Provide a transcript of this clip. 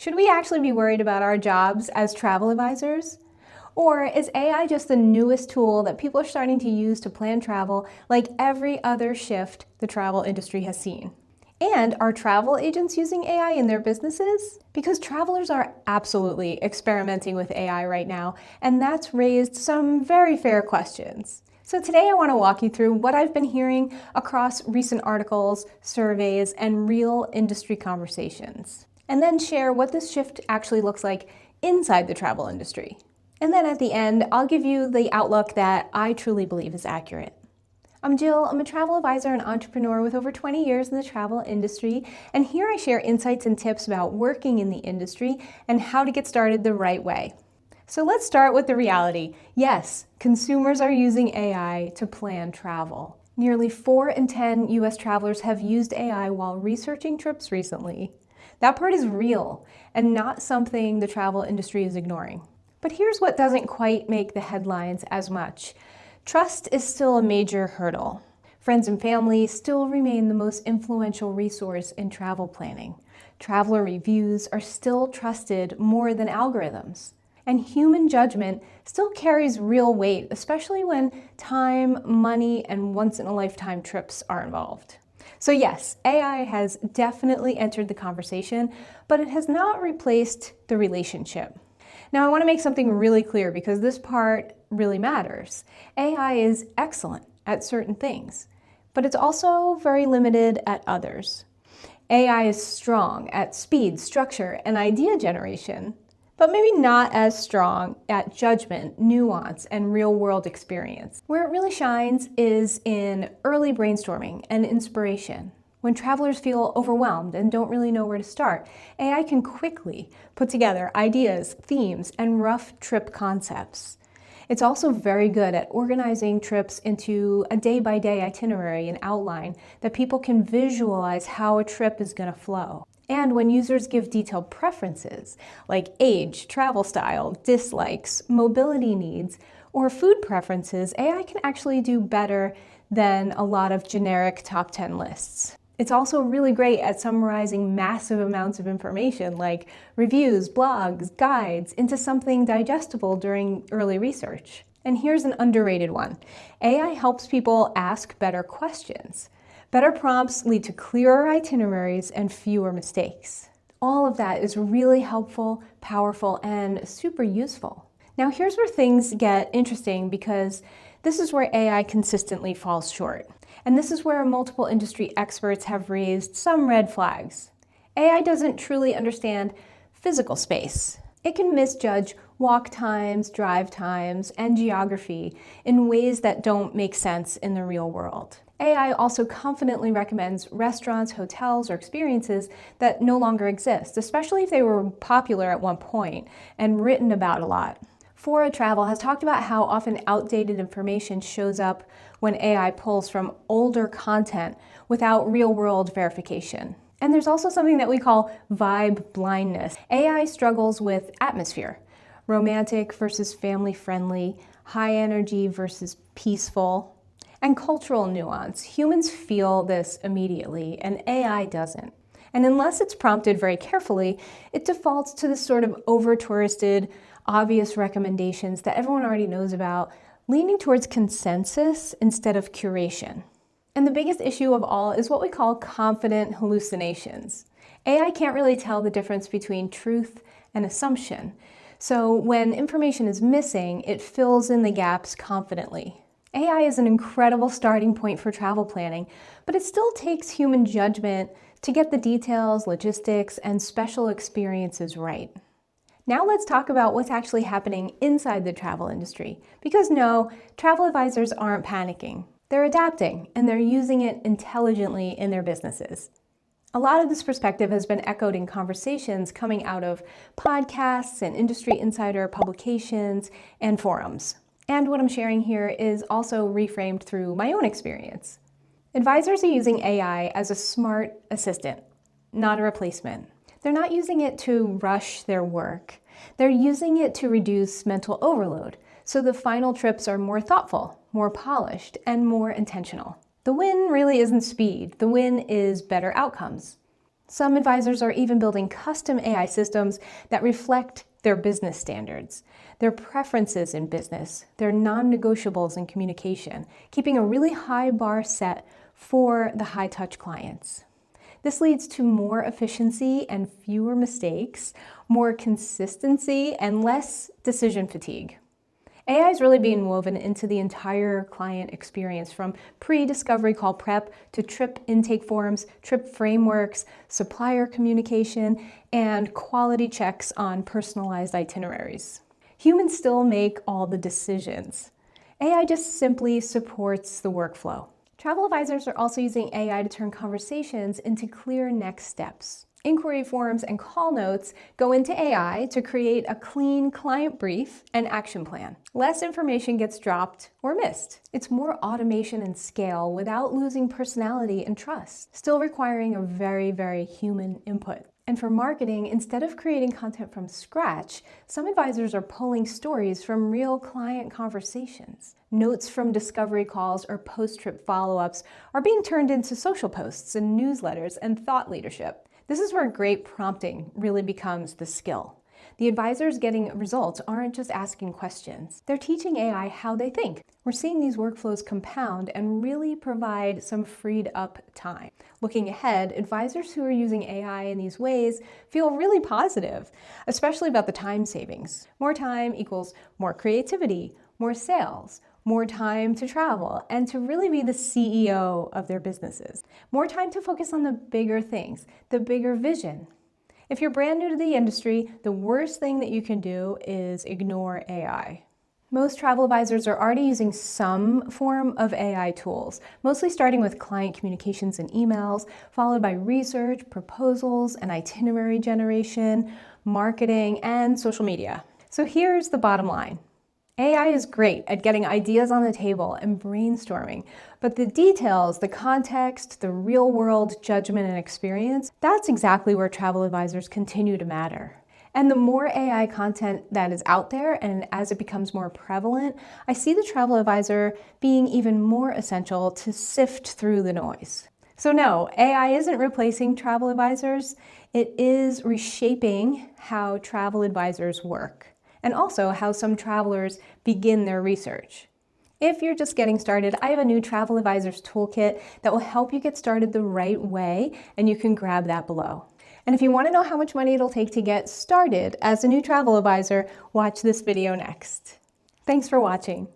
Should we actually be worried about our jobs as travel advisors? Or is AI just the newest tool that people are starting to use to plan travel like every other shift the travel industry has seen? And are travel agents using AI in their businesses? Because travelers are absolutely experimenting with AI right now, and that's raised some very fair questions. So today I want to walk you through what I've been hearing across recent articles, surveys, and real industry conversations, and then share what this shift actually looks like inside the travel industry. And then at the end, I'll give you the outlook that I truly believe is accurate. I'm Jill. I'm a travel advisor and entrepreneur with over 20 years in the travel industry, and here I share insights and tips about working in the industry and how to get started the right way. So let's start with the reality. Yes, consumers are using AI to plan travel. Nearly 4 in 10 US travelers have used AI while researching trips recently. That part is real and not something the travel industry is ignoring. But here's what doesn't quite make the headlines as much. Trust is still a major hurdle. Friends and family still remain the most influential resource in travel planning. Traveler reviews are still trusted more than algorithms. And human judgment still carries real weight, especially when time, money, and once-in-a-lifetime trips are involved. So yes, AI has definitely entered the conversation, but it has not replaced the relationship. Now I want to make something really clear because this part really matters. AI is excellent at certain things, but it's also very limited at others. AI is strong at speed, structure, and idea generation, but maybe not as strong at judgment, nuance, and real-world experience. Where it really shines is in early brainstorming and inspiration. When travelers feel overwhelmed and don't really know where to start, AI can quickly put together ideas, themes, and rough trip concepts. It's also very good at organizing trips into a day-by-day itinerary and outline that people can visualize how a trip is going to flow. And when users give detailed preferences, like age, travel style, dislikes, mobility needs, or food preferences, AI can actually do better than a lot of generic top 10 lists. It's also really great at summarizing massive amounts of information like reviews, blogs, guides into something digestible during early research. And here's an underrated one. AI helps people ask better questions. Better prompts lead to clearer itineraries and fewer mistakes. All of that is really helpful, powerful, and super useful. Now here's where things get interesting because this is where AI consistently falls short. And this is where multiple industry experts have raised some red flags. AI doesn't truly understand physical space. It can misjudge walk times, drive times, and geography in ways that don't make sense in the real world. AI also confidently recommends restaurants, hotels, or experiences that no longer exist, especially if they were popular at one point and written about a lot. Fora Travel has talked about how often outdated information shows up when AI pulls from older content without real-world verification. And there's also something that we call vibe blindness. AI struggles with atmosphere, romantic versus family-friendly, high energy versus peaceful, and cultural nuance. Humans feel this immediately, and AI doesn't. And unless it's prompted very carefully, it defaults to this sort of over-touristed, obvious recommendations that everyone already knows about, leaning towards consensus instead of curation. And the biggest issue of all is what we call confident hallucinations. AI can't really tell the difference between truth and assumption. So when information is missing, it fills in the gaps confidently. AI is an incredible starting point for travel planning, but it still takes human judgment to get the details, logistics, and special experiences right. Now let's talk about what's actually happening inside the travel industry. Because no, travel advisors aren't panicking. They're adapting, and they're using it intelligently in their businesses. A lot of this perspective has been echoed in conversations coming out of podcasts and industry insider publications and forums. And what I'm sharing here is also reframed through my own experience. Advisors are using AI as a smart assistant, not a replacement. They're not using it to rush their work. They're using it to reduce mental overload, so the final trips are more thoughtful, more polished, and more intentional. The win really isn't speed. The win is better outcomes. Some advisors are even building custom AI systems that reflect their business standards, their preferences in business, their non-negotiables in communication, keeping a really high bar set for the high-touch clients. This leads to more efficiency and fewer mistakes, more consistency, and less decision fatigue. AI is really being woven into the entire client experience, from pre-discovery call prep to trip intake forms, trip frameworks, supplier communication, and quality checks on personalized itineraries. Humans still make all the decisions. AI just simply supports the workflow. Travel advisors are also using AI to turn conversations into clear next steps. Inquiry forms and call notes go into AI to create a clean client brief and action plan. Less information gets dropped or missed. It's more automation and scale without losing personality and trust, still requiring a very, very human input. And for marketing, instead of creating content from scratch, some advisors are pulling stories from real client conversations. Notes from discovery calls or post-trip follow-ups are being turned into social posts and newsletters and thought leadership. This is where great prompting really becomes the skill. The advisors getting results aren't just asking questions. They're teaching AI how they think. We're seeing these workflows compound and really provide some freed up time. Looking ahead, advisors who are using AI in these ways feel really positive, especially about the time savings. More time equals more creativity, more sales, more time to travel, and to really be the CEO of their businesses. More time to focus on the bigger things, the bigger vision. If you're brand new to the industry, the worst thing that you can do is ignore AI. Most travel advisors are already using some form of AI tools, mostly starting with client communications and emails, followed by research, proposals, and itinerary generation, marketing, and social media. So here's the bottom line. AI is great at getting ideas on the table and brainstorming, but the details, the context, the real-world judgment and experience, that's exactly where travel advisors continue to matter. And the more AI content that is out there, and as it becomes more prevalent, I see the travel advisor being even more essential to sift through the noise. So no, AI isn't replacing travel advisors. It is reshaping how travel advisors work, and also how some travelers begin their research. If you're just getting started, I have a new Travel Advisors Toolkit that will help you get started the right way, and you can grab that below. And if you want to know how much money it'll take to get started as a new travel advisor, watch this video next. Thanks for watching.